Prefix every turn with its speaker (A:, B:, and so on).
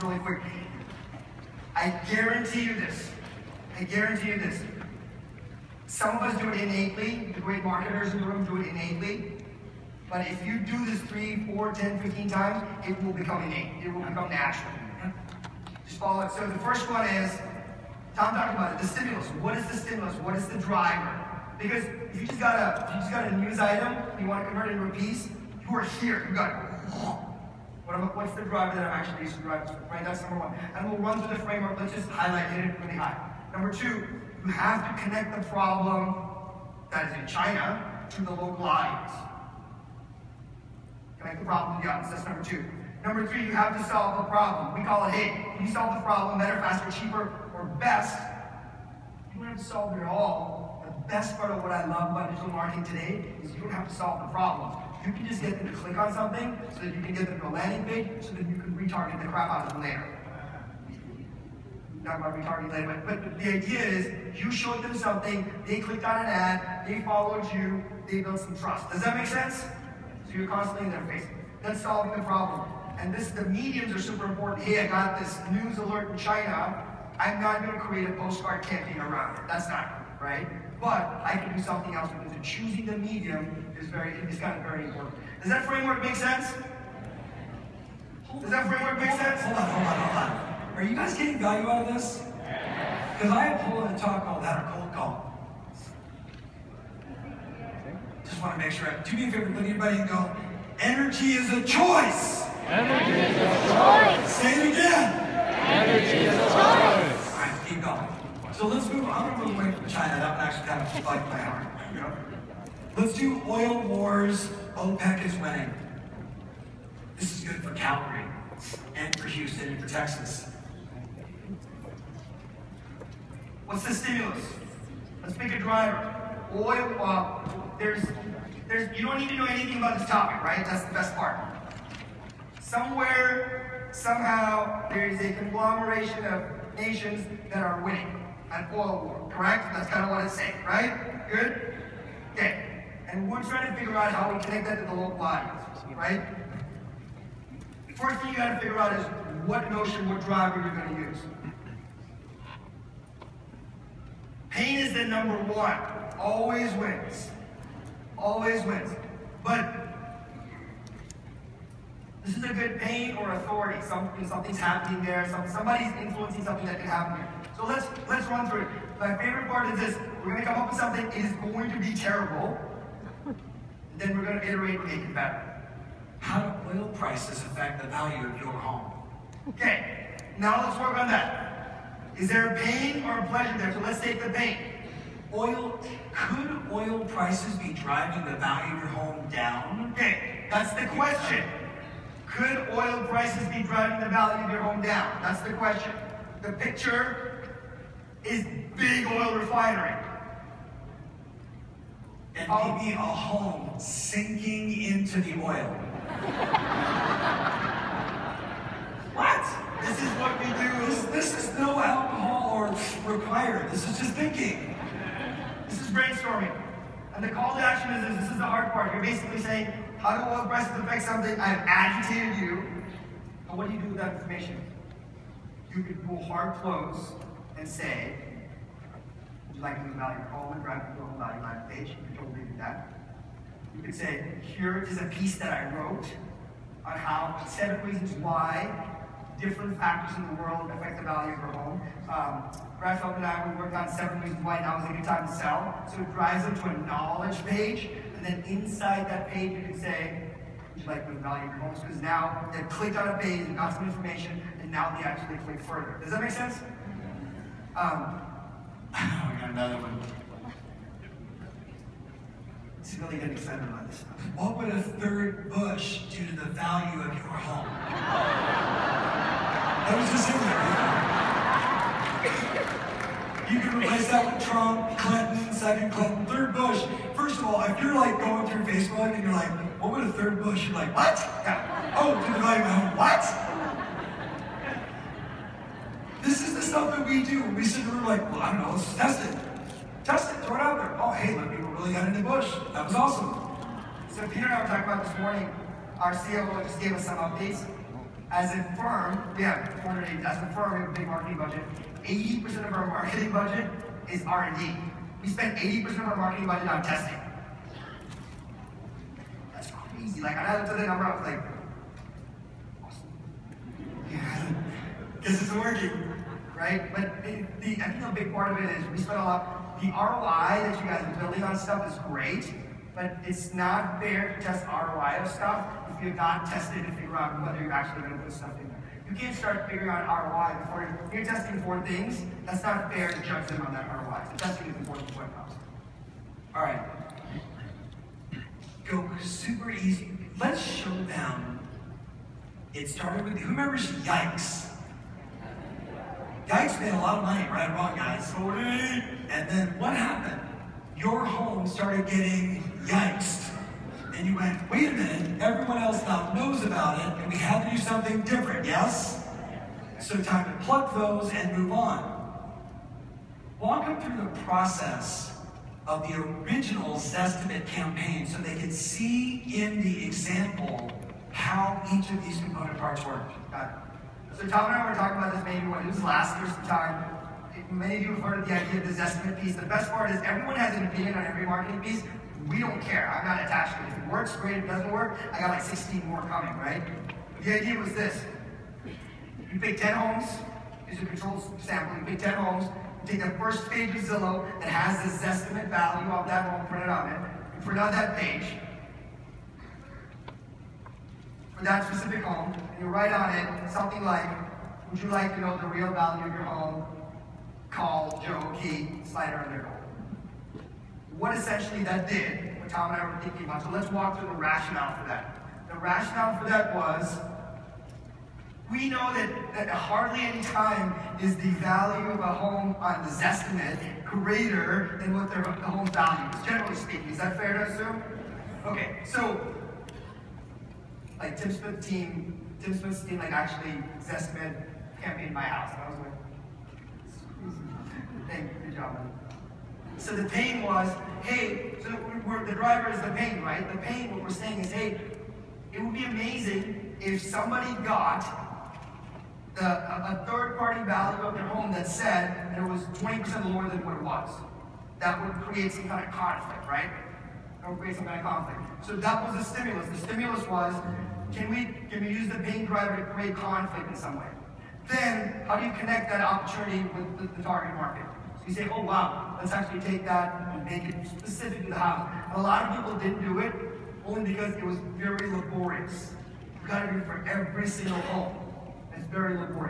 A: really quick. I guarantee you this. I guarantee you this. Some of us do it innately. The great marketers in the room do it innately. But if you do this 3, 4, 10, 15 times, it will become innate. It will become natural. Just follow it. So the first one is, Tom talked about it, the stimulus. What is the stimulus? What is the driver? Because if you just got a news item, you want to convert it into a piece, you are here. You got what's the driver that I'm actually using to drive this? Right? That's number one. And we'll run through the framework. Let's just highlight it really high. Number two, you have to connect the problem that is in China to the local audience. Connect the problem to the audience. That's number two. Number three, you have to solve the problem. We call it, hey, can you solve the problem better, faster, cheaper, or best? You don't have to solve it all. The best part of what I love about digital marketing today is you don't have to solve the problem. You can just get them to click on something so that you can get them to a landing page so that you can retarget the crap out of them later. Not about retargeting later, but the idea is you showed them something, they clicked on an ad, they followed you, they built some trust. Does that make sense? So you're constantly in their face. That's solving the problem. And the mediums are super important. Hey, I got this news alert in China. I'm not going to create a postcard campaign around it. That's not good, right? But I can do something else because choosing the medium is kind of very important. Does that framework make sense? Does that framework make sense?
B: Hold on. Are you guys getting value out of this? Because I have a whole other talk called that or cold call. Just want to make sure. Do me a favor, look at everybody and go, energy is a choice.
C: Energy is a choice.
B: Say it again.
C: Energy is a choice.
B: All right, keep going. So let's move. I'm going to move away from China. That one actually kind of like my heart. Let's do oil wars. OPEC is winning. This is good for Calgary and for Houston and for Texas.
A: What's the stimulus? Let's pick a driver. Oil. You don't need to know anything about this topic, right? That's the best part. Somewhere, somehow, there is a conglomeration of nations that are winning an oil war, correct? That's kind of what it's saying, right? Good? Okay. And we're trying to figure out how we connect that to the local audience, right? First thing you got to figure out is what notion, what driver you're going to use. Pain is the number one. Always wins. Always wins. But this is a good pain or authority. Something's happening there. Somebody's influencing something that can happen here. So let's run through it. My favorite part is this. We're going to come up with something. It is going to be terrible. Then we're going to iterate and make it better.
B: How do oil prices affect the value of your home?
A: Okay, now let's work on that. Is there a pain or a pleasure there? So let's take the pain.
B: Could oil prices be driving the value of your home down?
A: Okay, that's the question. Could oil prices be driving the value of your home down? That's the question. The picture is big oil refinery.
B: And maybe a home sinking into the oil. What?
A: This is what we do.
B: This is no alcohol or required. This is just thinking.
A: This is brainstorming. And the call to action is this is the hard part. You're basically saying, how do oil prices affect something? I've agitated you. And what do you do with that information? You could pull hard close and say, would you like to do the value of your home and drive the home value line page? You could totally do that. You could say, here is a piece that I wrote on how 7 reasons why different factors in the world affect the value of your home. Brad Feldman and I, we worked on 7 reasons why now is a good time to sell. So it drives them to a knowledge page, and then inside that page you can say, would you like to know the value of your homes? Because now they've clicked on a page and got some information, and now they actually click further. Does that make sense?
B: We got another one.
A: It's really getting excited about this stuff.
B: What would a third bush do to the value of your home? That was just in there. You can replace that with Trump, Clinton, second Clinton, third Bush. First of all, if you're like going through Facebook and you're like, what would a third Bush? You're like, what? Yeah. Oh, to the value of my home. What? This is the stuff that we do. We sit there and we're like, well, I don't know, let's test it. Test it, throw it out there. Oh, hey, look, people really got into Bush. That was awesome.
A: So Peter and I were talking about this morning, our COO just gave us some updates. As a firm, we have 480. As a firm, we have a big marketing budget. 80% of our marketing budget is R&D. We spend 80% of our marketing budget on testing. That's crazy. Like, I looked at the number, I was like, awesome. Yeah, because it's working, right? But I think a big part of it is we spend a lot. The ROI that you guys are building on stuff is great, but it's not fair to test ROI of stuff if you've not tested to figure out whether you're actually going to put stuff in there. You can't start figuring out ROI before you're testing 4 things. That's not fair to judge them on that ROI. So testing is important before it comes.
B: All right. Go super easy. Let's show them. It started with, who remembers Yikes? Yikes made a lot of money, right or wrong, guys? And then what happened? Your home started getting yikes. And you went, wait a minute, everyone else now knows about it, and we had to do something different, yes? So time to plug those and move on. Walk them through the process of the original Zestimate campaign so they can see in the example how each of these component parts work.
A: Got it. So Tom and I were talking about this maybe when it was last year's time. Many of you have heard of the idea of the Zestimate piece. The best part is everyone has an opinion on every marketing piece. We don't care. I'm not attached to it. If it works, great. If it doesn't work, I got like 16 more coming, right? But the idea was this. You pick 10 homes. Here's a control sample. You pick 10 homes. You take the first page of Zillow that has the Zestimate value of that home printed on it. You print out that page for that specific home, and you write on it something like, would you like to know the real value of your home? Call Joe Key, slide on their goal. What essentially that did, what Tom and I were thinking about, so let's walk through the rationale for that. The rationale for that was, we know that hardly any time is the value of a home on the Zestimate greater than what the home's value is, generally speaking. Is that fair to assume? Okay, so, like Tim Smith's team like actually Zestimate campaigned my house. And I was like, thank you, good job, man. So the pain was, hey, so the driver is the pain, right? The pain, what we're saying is, hey, it would be amazing if somebody got a third-party value of their home that said that it was 20% lower than what it was. That would create some kind of conflict, right? That would create some kind of conflict. So that was the stimulus. The stimulus was, can we use the pain driver to create conflict in some way? Then, how do you connect that opportunity with the target market? So you say, oh wow, let's actually take that and make it specific to the house. And a lot of people didn't do it only because it was very laborious. You got to do it for every single home. It's very laborious.